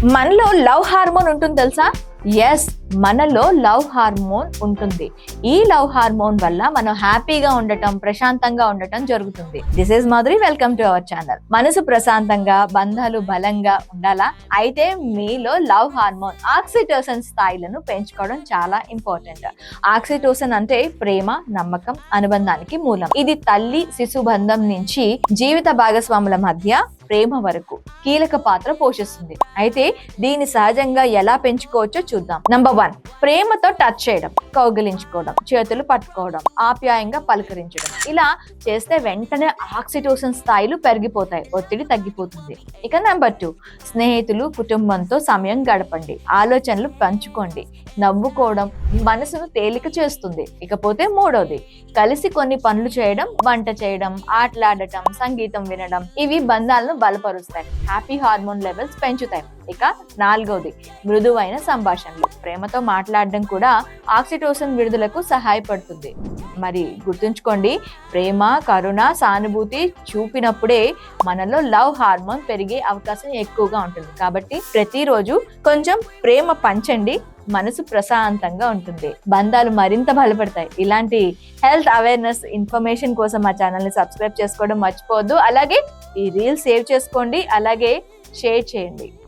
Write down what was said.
మనలో love hormone ఉంటుంది తెలుసా? ఎస్, మనలో లవ్ హార్మోన్ ఉంటుంది. ఈ లవ్ హార్మోన్ వల్ల మనం హ్యాపీగా ఉండటం, ప్రశాంతంగా ఉండటం జరుగుతుంది. This is Madhuri, welcome to our channel. మనసు ప్రశాంతంగా, బంధాలు బలంగా ఉండాలా? అయితే మీలో లవ్ హార్మోన్ ఆక్సిటోసిన్ స్థాయిలను పెంచుకోవడం చాలా ఇంపార్టెంట్. ఆక్సిటోసిన్ అంటే ప్రేమ, నమ్మకం, అనుబంధానికి మూలం. ఇది తల్లి శిశు బంధం నుంచి జీవిత భాగస్వాముల మధ్య ప్రేమ వరకు కీలక పాత్ర పోషిస్తుంది. అయితే దీన్ని సహజంగా ఎలా పెంచుకోవచ్చో చూద్దాం. నంబర్ 1, ప్రేమతో టచ్ చేయడం, కౌగిలించుకోవడం, చేతులు పట్టుకోవడం, ఆప్యాయంగా పలకరించడం. ఇలా చేస్తే వెంటనే ఆక్సిటోసిన్ స్థాయిలు పెరిగిపోతాయి, ఒత్తిడి తగ్గిపోతుంది. ఇక నంబర్ 2, స్నేహితులు, కుటుంబంతో సమయం గడపండి, ఆలోచనలు పంచుకోండి. నవ్వుకోవడం మనసును తేలిక చేస్తుంది. ఇకపోతే 3వది, కలిసి కొన్ని పనులు చేయడం, వంట చేయడం, ఆటలాడటం, సంగీతం వినడం. ఇవి బంధాలను బలపరుస్తాయి, హ్యాపీ హార్మోన్ లెవెల్స్ పెంచుతాయి. ఇక 4వది, మృదువైన సంభాషణలు. ప్రేమతో మాట్లాడడం కూడా ఆక్సిటోసిన్ విడుదలకు సహాయపడుతుంది. మరి గుర్తుంచుకోండి, ప్రేమ, కరుణ, సానుభూతి చూపినప్పుడే మనలో లవ్ హార్మోన్ పెరిగే అవకాశం ఎక్కువగా ఉంటుంది. కాబట్టి ప్రతిరోజు కొంచెం ప్రేమ పంచండి, మనసు ప్రశాంతంగా ఉంటుంది, బంధాలు మరింత బలపడతాయి. ఇలాంటి హెల్త్ అవేర్నెస్ ఇన్ఫర్మేషన్ కోసం మా ఛానల్ ని సబ్స్క్రైబ్ చేసుకోవడం మర్చిపోవద్దు. అలాగే ఈ రీల్ సేవ్ చేసుకోండి, అలాగే షేర్ చేయండి.